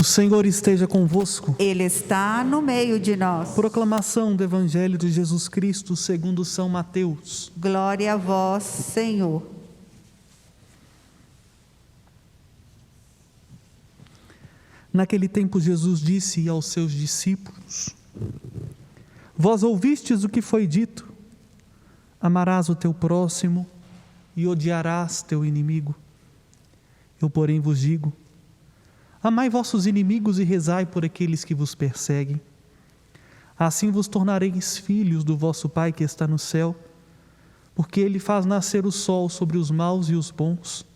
Senhor esteja convosco. Ele está no meio de nós. Proclamação do Evangelho de Jesus Cristo segundo São Mateus. Glória a vós, Senhor. Naquele tempo Jesus disse aos seus discípulos: Vós ouvistes o que foi dito: amarás o teu próximo e odiarás teu inimigo. Eu, porém, vos digo: amai vossos inimigos e rezai por aqueles que vos perseguem. Assim vos tornareis filhos do vosso Pai que está no céu, porque Ele faz nascer o sol sobre os maus e os bons,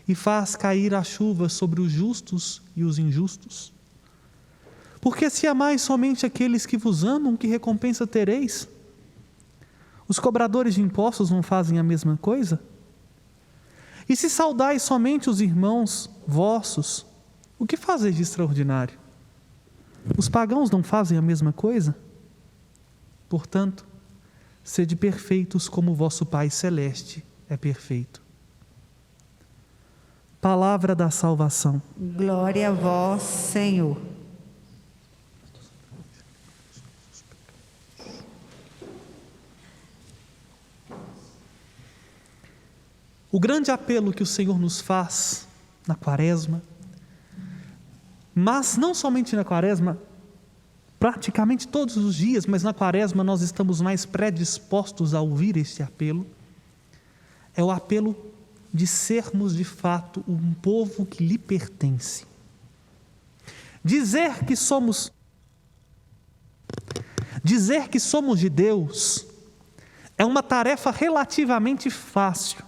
e faz cair a chuva sobre os justos e os injustos. Porque se amais somente aqueles que vos amam, que recompensa tereis? Os cobradores de impostos não fazem a mesma coisa? E se saudais somente os irmãos vossos, o que fazeis de extraordinário? Os pagãos não fazem a mesma coisa? Portanto, sede perfeitos como o vosso Pai Celeste é perfeito. Palavra da salvação. Glória a vós, Senhor. O grande apelo que o Senhor nos faz na Quaresma, mas não somente na Quaresma, praticamente todos os dias, mas na Quaresma nós estamos mais predispostos a ouvir este apelo, é o apelo de sermos de fato um povo que lhe pertence. Dizer que somos de Deus é uma tarefa relativamente fácil,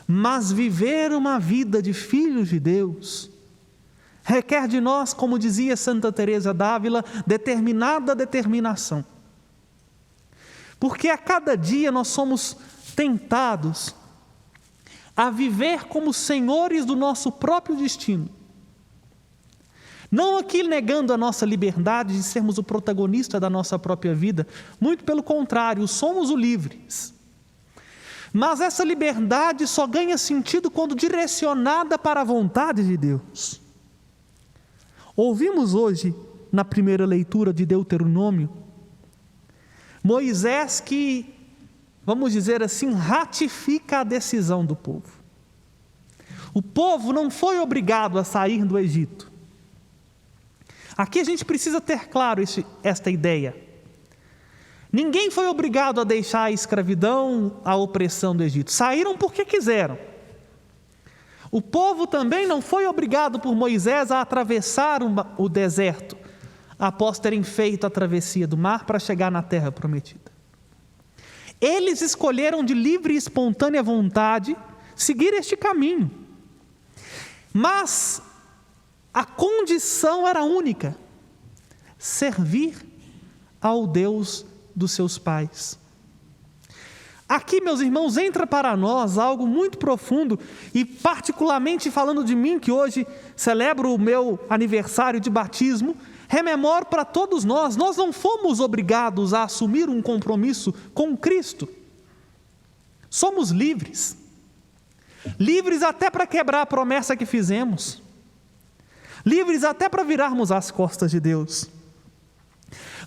mas viver uma vida de filhos de Deus requer de nós, como dizia Santa Teresa d'Ávila, determinada determinação. Porque a cada dia nós somos tentados a viver como senhores do nosso próprio destino. Não aqui negando a nossa liberdade de sermos o protagonista da nossa própria vida, muito pelo contrário, somos os livres. Mas essa liberdade só ganha sentido quando direcionada para a vontade de Deus. Ouvimos hoje, na primeira leitura de Deuteronômio, Moisés que, vamos dizer assim, ratifica a decisão do povo. O povo não foi obrigado a sair do Egito. Aqui a gente precisa ter claro esta ideia. Ninguém foi obrigado a deixar a escravidão, a opressão do Egito. Saíram porque quiseram. O povo também não foi obrigado por Moisés a atravessar o deserto, após terem feito a travessia do mar para chegar na terra prometida. Eles escolheram de livre e espontânea vontade seguir este caminho. Mas a condição era única: servir ao Deus dos seus pais. Aqui, meus irmãos, entra para nós algo muito profundo, e particularmente falando de mim, que hoje celebro o meu aniversário de batismo, rememoro para todos nós não fomos obrigados a assumir um compromisso com Cristo. Somos livres. Livres até para quebrar a promessa que fizemos. Livres até para virarmos as costas de Deus.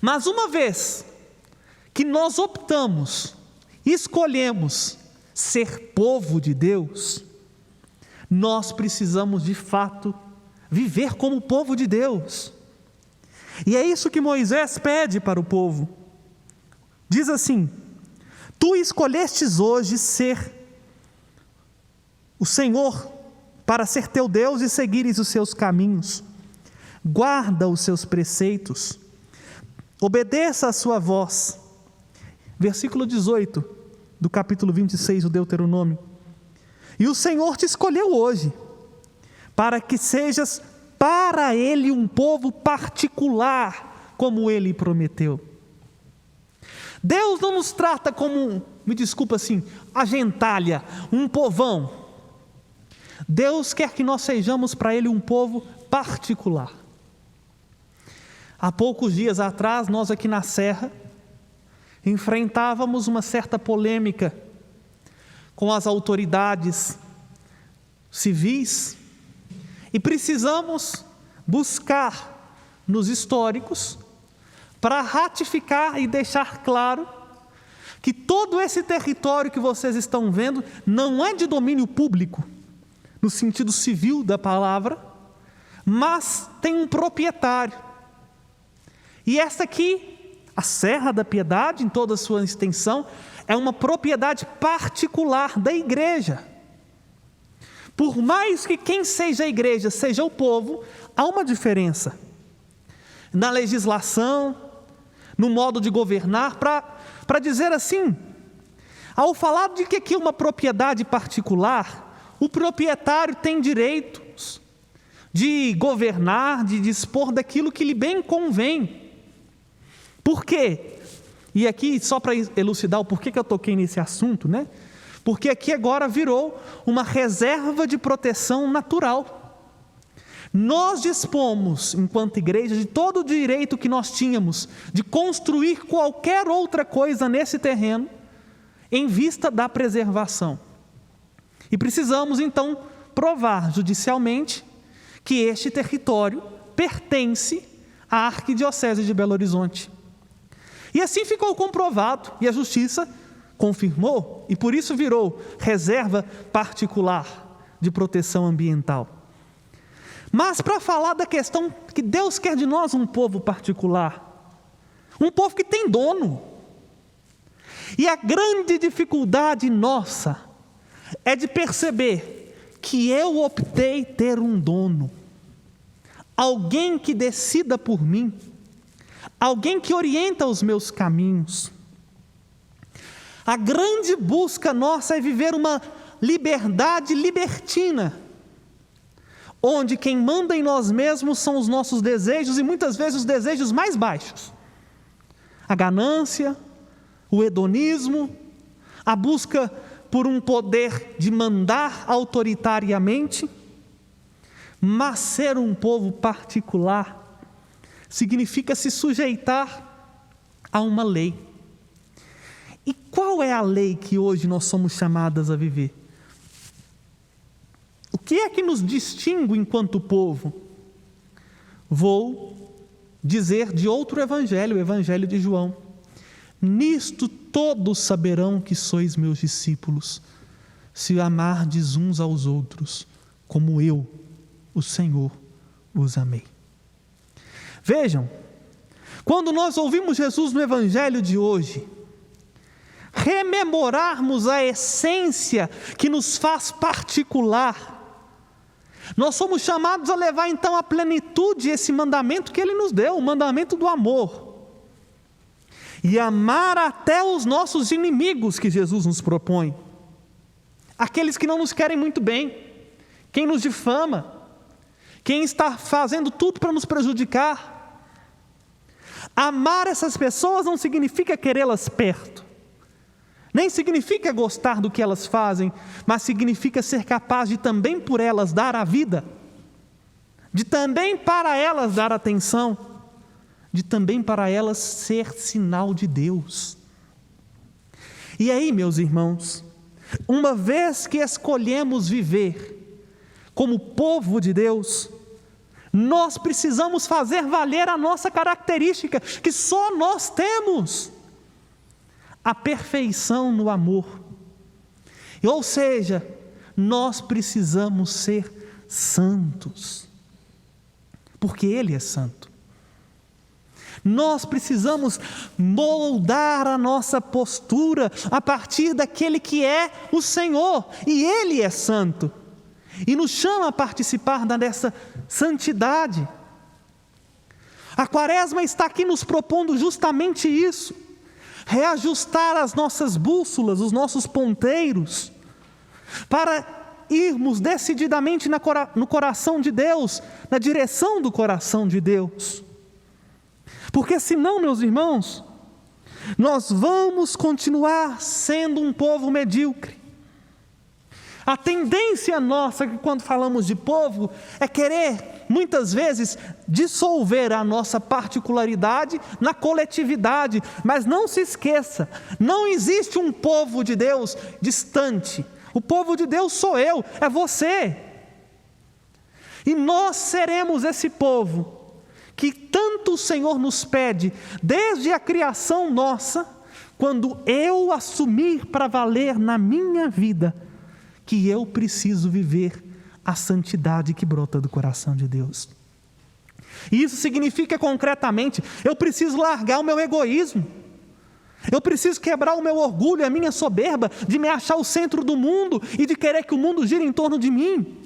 Mas uma vez que nós escolhemos ser povo de Deus, nós precisamos de fato viver como povo de Deus. E é isso que Moisés pede para o povo. Diz assim: tu escolhestes hoje ser o Senhor para ser teu Deus e seguires os seus caminhos. Guarda os seus preceitos, obedeça a sua voz. Versículo 18 do capítulo 26 do Deuteronômio. E o Senhor te escolheu hoje, para que sejas para Ele um povo particular, como Ele prometeu. Deus não nos trata como, me desculpa assim, a gentalha, um povão. Deus quer que nós sejamos para Ele um povo particular. Há poucos dias atrás, nós aqui na Serra, enfrentávamos uma certa polêmica com as autoridades civis e precisamos buscar nos históricos para ratificar e deixar claro que todo esse território que vocês estão vendo não é de domínio público, no sentido civil da palavra, mas tem um proprietário. E essa aqui, a Serra da Piedade, em toda a sua extensão, é uma propriedade particular da igreja. Por mais que quem seja a igreja seja o povo, há uma diferença na legislação, no modo de governar, para dizer assim, ao falar de que aqui é uma propriedade particular, o proprietário tem direitos de governar, de dispor daquilo que lhe bem convém. Por quê? E aqui, só para elucidar o porquê que eu toquei nesse assunto, né? Porque aqui agora virou uma reserva de proteção natural. Nós dispomos, enquanto igreja, de todo o direito que nós tínhamos de construir qualquer outra coisa nesse terreno, em vista da preservação. E precisamos, então, provar judicialmente que este território pertence à Arquidiocese de Belo Horizonte. E assim ficou comprovado, e a Justiça confirmou, e por isso virou reserva particular de proteção ambiental. Mas para falar da questão que Deus quer de nós um povo particular, um povo que tem dono. E a grande dificuldade nossa é de perceber que eu optei ter um dono, alguém que decida por mim, alguém que orienta os meus caminhos. A grande busca nossa é viver uma liberdade libertina, onde quem manda em nós mesmos são os nossos desejos, e muitas vezes os desejos mais baixos. A ganância, o hedonismo, a busca por um poder de mandar autoritariamente. Mas ser um povo particular significa se sujeitar a uma lei. E qual é a lei que hoje nós somos chamadas a viver? O que é que nos distingue enquanto povo? Vou dizer de outro evangelho, o evangelho de João. Nisto todos saberão que sois meus discípulos, se amardes uns aos outros, como eu, o Senhor, os amei. Vejam, quando nós ouvimos Jesus no evangelho de hoje, rememorarmos a essência que nos faz particular, nós somos chamados a levar então à plenitude esse mandamento que Ele nos deu, o mandamento do amor. E amar até os nossos inimigos que Jesus nos propõe. Aqueles que não nos querem muito bem, quem nos difama, quem está fazendo tudo para nos prejudicar. Amar essas pessoas não significa querê-las perto, nem significa gostar do que elas fazem, mas significa ser capaz de também por elas dar a vida, de também para elas dar atenção, de também para elas ser sinal de Deus. E aí, meus irmãos, uma vez que escolhemos viver como povo de Deus, nós precisamos fazer valer a nossa característica, que só nós temos: a perfeição no amor. Ou seja, nós precisamos ser santos, porque Ele é santo. Nós precisamos moldar a nossa postura a partir daquele que é o Senhor, e Ele é santo, e nos chama a participar dessa santidade. A Quaresma está aqui nos propondo justamente isso: reajustar as nossas bússolas, os nossos ponteiros, para irmos decididamente no coração de Deus, na direção do coração de Deus. Porque senão, meus irmãos, nós vamos continuar sendo um povo medíocre. A tendência nossa, quando falamos de povo, é querer, muitas vezes, dissolver a nossa particularidade na coletividade. Mas não se esqueça, não existe um povo de Deus distante. O povo de Deus sou eu, é você. E nós seremos esse povo que tanto o Senhor nos pede, desde a criação nossa, quando eu assumir para valer na minha vida, que eu preciso viver a santidade que brota do coração de Deus. E isso significa concretamente, eu preciso largar o meu egoísmo, eu preciso quebrar o meu orgulho, a minha soberba, de me achar o centro do mundo e de querer que o mundo gire em torno de mim.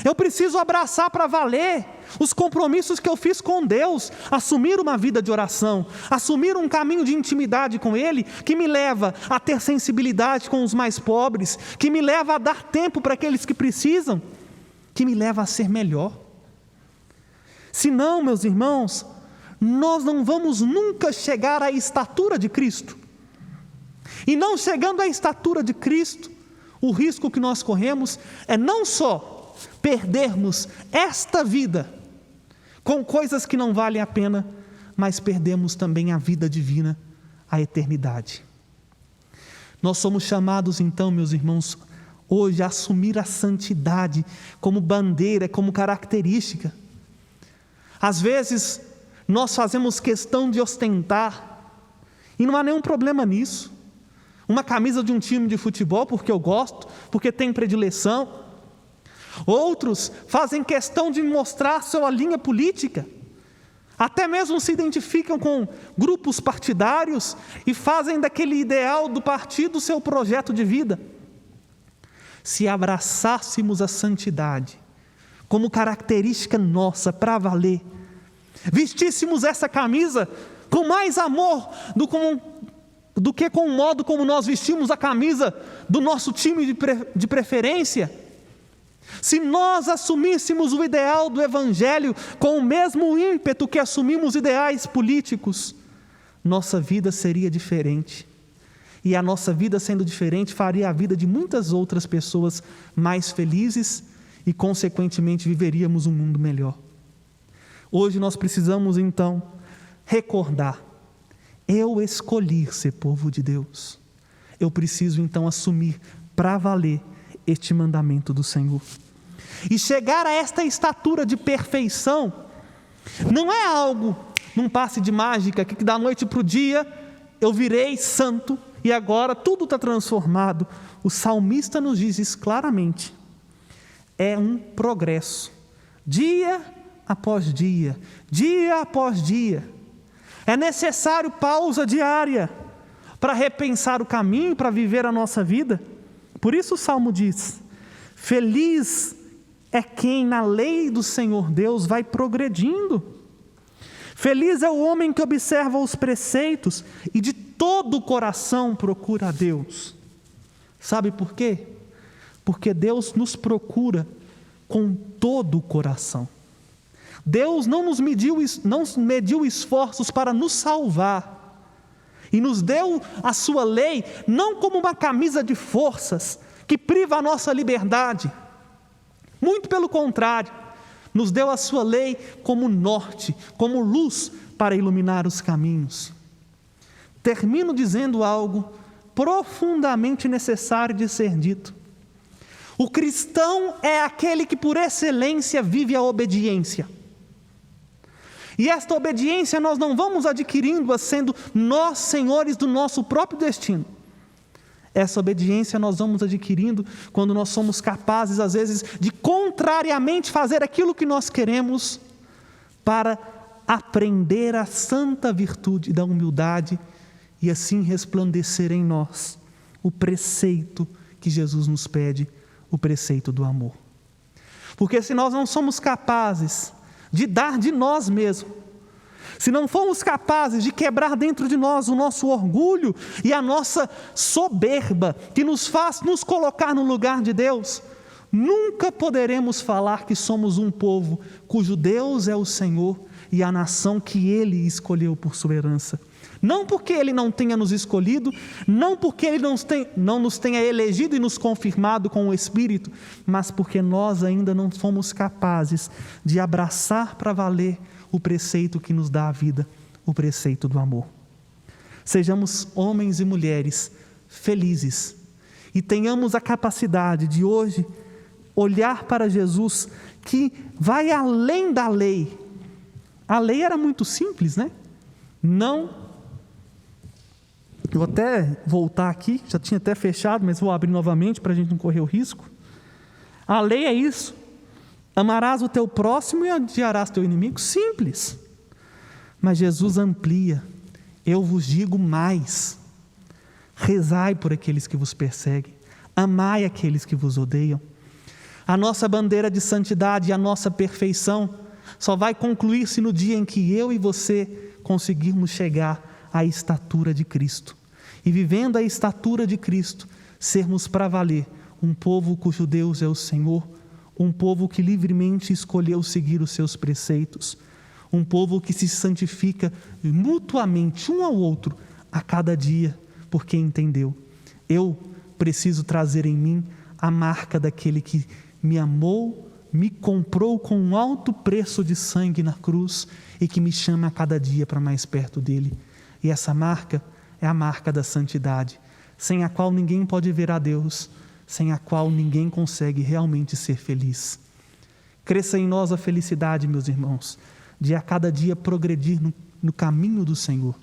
Eu preciso abraçar para valer os compromissos que eu fiz com Deus, assumir uma vida de oração, assumir um caminho de intimidade com Ele, que me leva a ter sensibilidade com os mais pobres, que me leva a dar tempo para aqueles que precisam, que me leva a ser melhor. Senão, meus irmãos, nós não vamos nunca chegar à estatura de Cristo. E não chegando à estatura de Cristo, o risco que nós corremos é não só perdermos esta vida com coisas que não valem a pena, mas perdemos também a vida divina, a eternidade. Nós somos chamados então, meus irmãos, hoje a assumir a santidade como bandeira, como característica. Às vezes, nós fazemos questão de ostentar, e não há nenhum problema nisso. Uma camisa de um time de futebol, porque eu gosto, porque tem predileção. Outros fazem questão de mostrar sua linha política, até mesmo se identificam com grupos partidários e fazem daquele ideal do partido seu projeto de vida. Se abraçássemos a santidade como característica nossa para valer, vestíssemos essa camisa com mais amor do que com o modo como nós vestimos a camisa do nosso time de preferência, se nós assumíssemos o ideal do Evangelho com o mesmo ímpeto que assumimos ideais políticos, nossa vida seria diferente. E a nossa vida sendo diferente faria a vida de muitas outras pessoas mais felizes e, consequentemente, viveríamos um mundo melhor. Hoje nós precisamos, então, recordar: eu escolhi ser povo de Deus. Eu preciso, então, assumir para valer este mandamento do Senhor. E chegar a esta estatura de perfeição não é algo num passe de mágica, que da noite para o dia eu virei santo e agora tudo está transformado. O salmista nos diz isso claramente. É um progresso, dia após dia, dia após dia. É necessário pausa diária para repensar o caminho, para viver a nossa vida. Por isso o Salmo diz: feliz é quem na lei do Senhor Deus vai progredindo. Feliz é o homem que observa os preceitos e de todo o coração procura a Deus. Sabe por quê? Porque Deus nos procura com todo o coração. Deus não mediu esforços para nos salvar. E nos deu a sua lei não como uma camisa de forças que priva a nossa liberdade. Muito pelo contrário, nos deu a sua lei como norte, como luz para iluminar os caminhos. Termino dizendo algo profundamente necessário de ser dito. O cristão é aquele que por excelência vive a obediência. E esta obediência nós não vamos adquirindo sendo nós senhores do nosso próprio destino. Essa obediência nós vamos adquirindo quando nós somos capazes, às vezes, de contrariamente fazer aquilo que nós queremos para aprender a santa virtude da humildade e assim resplandecer em nós o preceito que Jesus nos pede, o preceito do amor. Porque se nós não somos capazes de dar de nós mesmos, se não formos capazes de quebrar dentro de nós o nosso orgulho e a nossa soberba, que nos faz nos colocar no lugar de Deus, nunca poderemos falar que somos um povo cujo Deus é o Senhor e a nação que Ele escolheu por sua herança. Não porque Ele não tenha nos escolhido, não porque Ele não nos tenha elegido e nos confirmado com o Espírito, mas porque nós ainda não fomos capazes de abraçar para valer o preceito que nos dá a vida, o preceito do amor. Sejamos homens e mulheres felizes e tenhamos a capacidade de hoje olhar para Jesus que vai além da lei. A lei era muito simples, né? Não. Eu vou até voltar aqui, já tinha até fechado, mas vou abrir novamente para a gente não correr o risco. A lei é isso: amarás o teu próximo e odiarás teu inimigo. Simples. Mas Jesus amplia: eu vos digo mais, rezai por aqueles que vos perseguem, amai aqueles que vos odeiam. A nossa bandeira de santidade e a nossa perfeição só vai concluir-se no dia em que eu e você conseguirmos chegar à estatura de Cristo. E vivendo a estatura de Cristo, sermos para valer um povo cujo Deus é o Senhor, um povo que livremente escolheu seguir os seus preceitos, um povo que se santifica mutuamente um ao outro a cada dia, porque entendeu: eu preciso trazer em mim a marca daquele que me amou, me comprou com um alto preço de sangue na cruz e que me chama a cada dia para mais perto dele. E essa marca é a marca da santidade, sem a qual ninguém pode ver a Deus, sem a qual ninguém consegue realmente ser feliz. Cresça em nós a felicidade, meus irmãos, de a cada dia progredir no caminho do Senhor.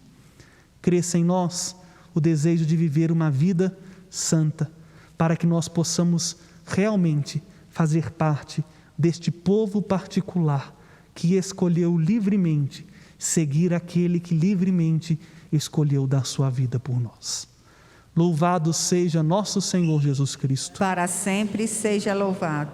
Cresça em nós o desejo de viver uma vida santa, para que nós possamos realmente fazer parte deste povo particular que escolheu livremente seguir aquele que livremente escolheu dar sua vida por nós. Louvado seja nosso Senhor Jesus Cristo. Para sempre seja louvado.